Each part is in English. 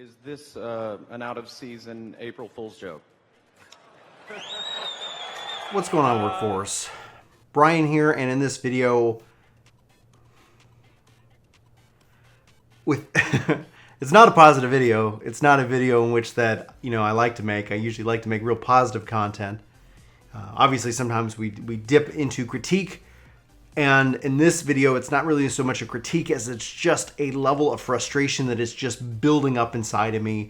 Is this an out-of-season April Fool's joke? What's going on, Workforce? Brian here, and in this video, it's not a positive video. It's not a video in which that I like to make. I usually like to make real positive content. Obviously, sometimes we dip into critique, and in this video, it's not really so much a critique as it's just a level of frustration that is just building up inside of me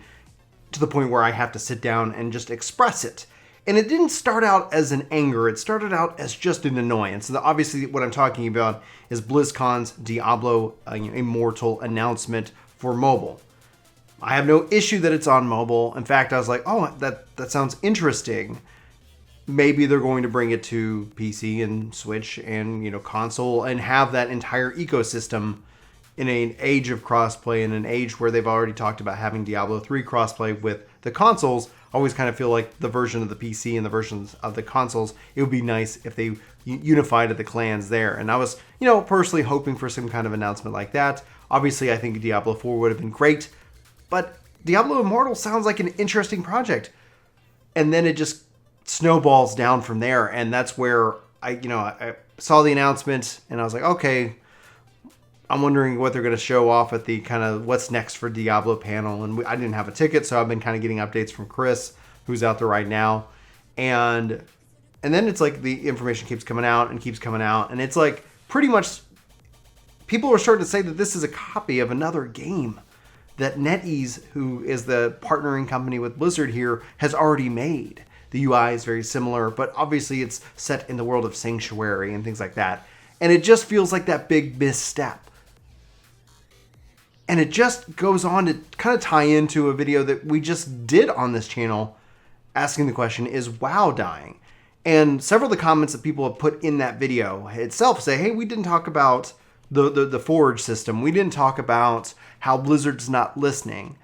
to the point where I have to sit down and just express it. And it didn't start out as an anger. It started out as just an annoyance. And obviously what I'm talking about is BlizzCon's Diablo Immortal announcement for mobile. I have no issue that it's on mobile. In fact, I was like, oh, that sounds interesting. Maybe they're going to bring it to PC and Switch and console and have that entire ecosystem in an age of crossplay, in an age where they've already talked about having Diablo 3 crossplay with the consoles. I always kind of feel like the version of the PC and the versions of the consoles, it would be nice if they unified the clans there. And I was, personally hoping for some kind of announcement like that. Obviously, I think Diablo 4 would have been great, but Diablo Immortal sounds like an interesting project. And then it just snowballs down from there, and that's where I saw the announcement and I was like, okay, I'm wondering what they're going to show off at the kind of what's next for Diablo panel. And I didn't have a ticket, so I've been kind of getting updates from Chris, who's out there right now. And then it's like the information keeps coming out, and it's like pretty much people are starting to say that this is a copy of another game that Netease, who is the partnering company with Blizzard here, has already made. The UI is very similar, but obviously it's set in the world of Sanctuary and things like that. And it just feels like that big misstep. And it just goes on to kind of tie into a video that we just did on this channel, asking the question, is WoW dying? And several of the comments that people have put in that video itself say, hey, we didn't talk about the Forge system. We didn't talk about how Blizzard's not listening.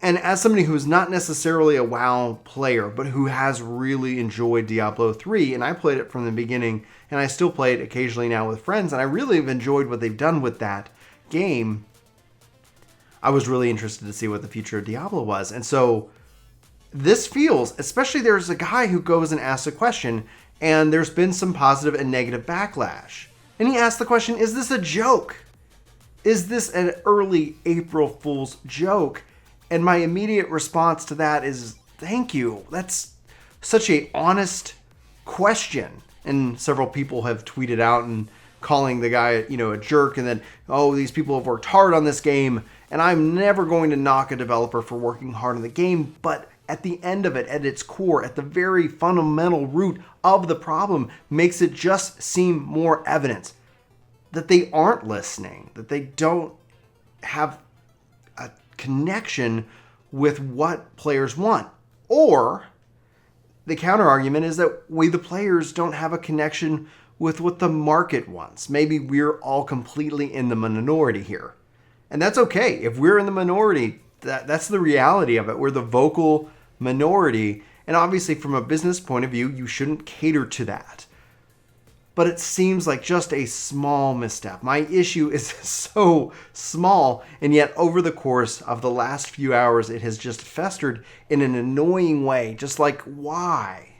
And as somebody who's not necessarily a WoW player, but who has really enjoyed Diablo 3, and I played it from the beginning, and I still play it occasionally now with friends, and I really have enjoyed what they've done with that game, I was really interested to see what the future of Diablo was. And so this feels, especially there's a guy who goes and asks a question, and there's been some positive and negative backlash. And he asked the question, is this a joke? Is this an early April Fool's joke? And my immediate response to that is, thank you. That's such an honest question. And several people have tweeted out and calling the guy, a jerk. And then, oh, these people have worked hard on this game. And I'm never going to knock a developer for working hard on the game. But at the end of it, at its core, at the very fundamental root of the problem, makes it just seem more evidence that they aren't listening, that they don't have a connection with what players want. Or the counter argument is that we, the players, don't have a connection with what the market wants. Maybe we're all completely in the minority here. And that's okay. If we're in the minority, that's the reality of it. We're the vocal minority. And obviously, from a business point of view, you shouldn't cater to that. But it seems like just a small misstep. My issue is so small, and yet over the course of the last few hours, it has just festered in an annoying way. Just like, why?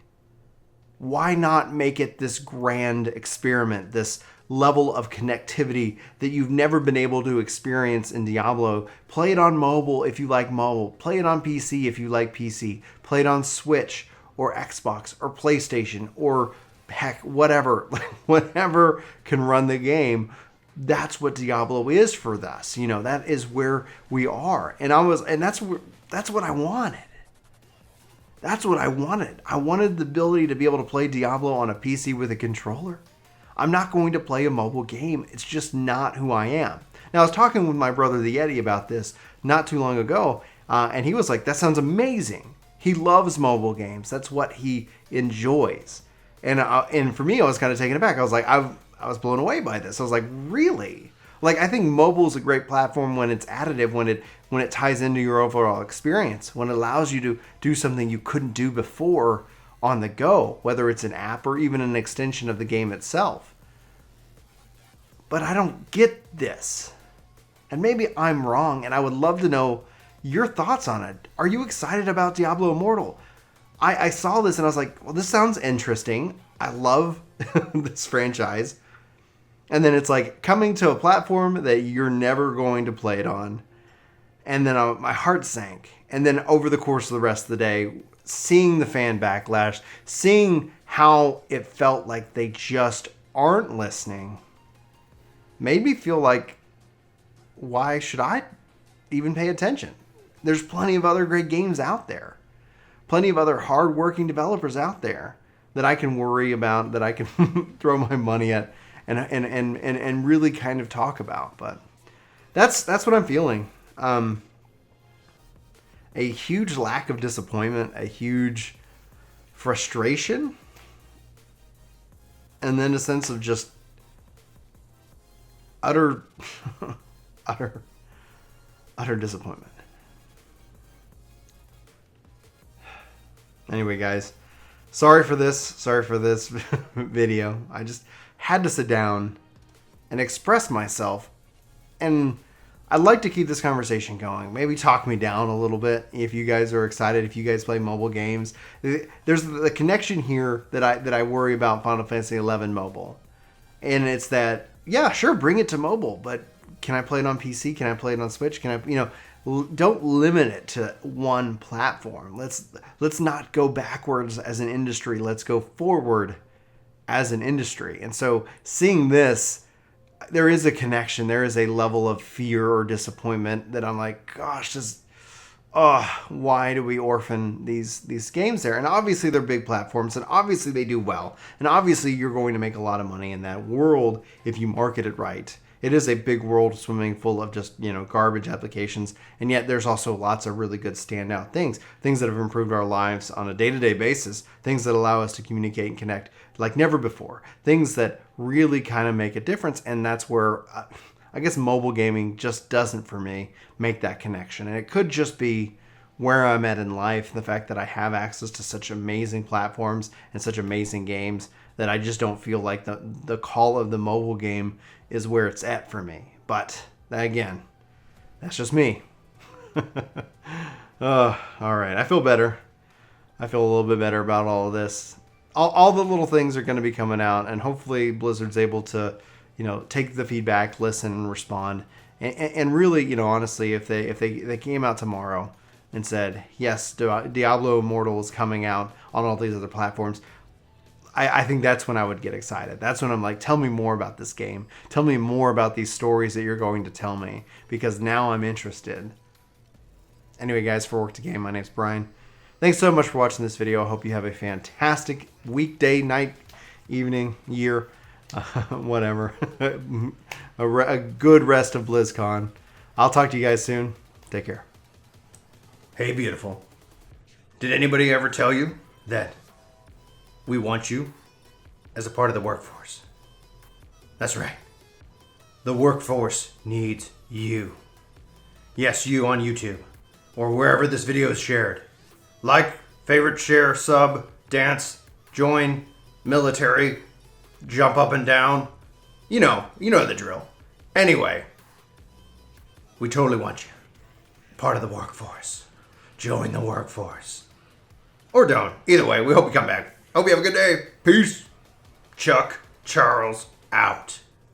Why not make it this grand experiment, this level of connectivity that you've never been able to experience in Diablo? Play it on mobile if you like mobile. Play it on PC if you like PC. Play it on Switch or Xbox or PlayStation or heck, whatever can run the game. That's what Diablo is for us. That is where we are. And that's what I wanted. That's what I wanted. I wanted the ability to be able to play Diablo on a PC with a controller. I'm not going to play a mobile game. It's just not who I am. Now, I was talking with my brother, the Yeti, about this not too long ago, and he was like, that sounds amazing. He loves mobile games. That's what he enjoys. And for me, I was kind of taken aback. I was like, I was blown away by this. I was like, really? Like, I think mobile is a great platform when it's additive, when it ties into your overall experience, when it allows you to do something you couldn't do before on the go, whether it's an app or even an extension of the game itself. But I don't get this. And maybe I'm wrong, and I would love to know your thoughts on it. Are you excited about Diablo Immortal? I saw this and I was like, well, this sounds interesting. I love this franchise. And then it's like coming to a platform that you're never going to play it on. And then my heart sank. And then over the course of the rest of the day, seeing the fan backlash, seeing how it felt like they just aren't listening, made me feel like, why should I even pay attention? There's plenty of other great games out there. Plenty of other hardworking developers out there that I can worry about, that I can throw my money at and really kind of talk about. But that's what I'm feeling. A huge lack of disappointment, a huge frustration, and then a sense of just utter disappointment. Anyway, guys, sorry for this video. I just had to sit down and express myself, and I'd like to keep this conversation going. Maybe talk me down a little bit if you guys are excited, if you guys play mobile games. There's the connection here that I worry about Final Fantasy XI mobile. And it's that, yeah, sure, bring it to mobile, but can I play it on PC? Can I play it on Switch? Can I, don't limit it to one platform. Let's not go backwards as an industry. Let's go forward as an industry. And so seeing this, there is a connection. There is a level of fear or disappointment that I'm like, gosh, why do we orphan these games there? And obviously they're big platforms, and obviously they do well. And obviously you're going to make a lot of money in that world if you market it right. It is a big world swimming full of just, garbage applications. And yet there's also lots of really good standout things that have improved our lives on a day-to-day basis, things that allow us to communicate and connect like never before, things that really kind of make a difference. And that's where I guess mobile gaming just doesn't, for me, make that connection. And it could just be where I'm at in life, the fact that I have access to such amazing platforms and such amazing games that I just don't feel like the call of the mobile game is where it's at for me. But again, that's just me. All right. I feel better. I feel a little bit better about all of this. All the little things are going to be coming out, and hopefully Blizzard's able to, take the feedback, listen, and respond. And really, honestly, if they came out tomorrow and said, yes, Diablo Immortal is coming out on all these other platforms, I think that's when I would get excited. That's when I'm like, tell me more about this game. Tell me more about these stories that you're going to tell me, because now I'm interested. Anyway, guys, for Work To Game, my name's Brian. Thanks so much for watching this video. I hope you have a fantastic weekday, night, evening, year, whatever. a good rest of BlizzCon. I'll talk to you guys soon. Take care. Hey, beautiful. Did anybody ever tell you that we want you as a part of the workforce? That's right. The workforce needs you. Yes, you on YouTube or wherever this video is shared. Like, favorite, share, sub, dance, join, military, jump up and down. You know the drill. Anyway, we totally want you. Part of the workforce. Join the workforce. Or don't. Either way, we hope you come back. Hope you have a good day. Peace. Chuck Charles out.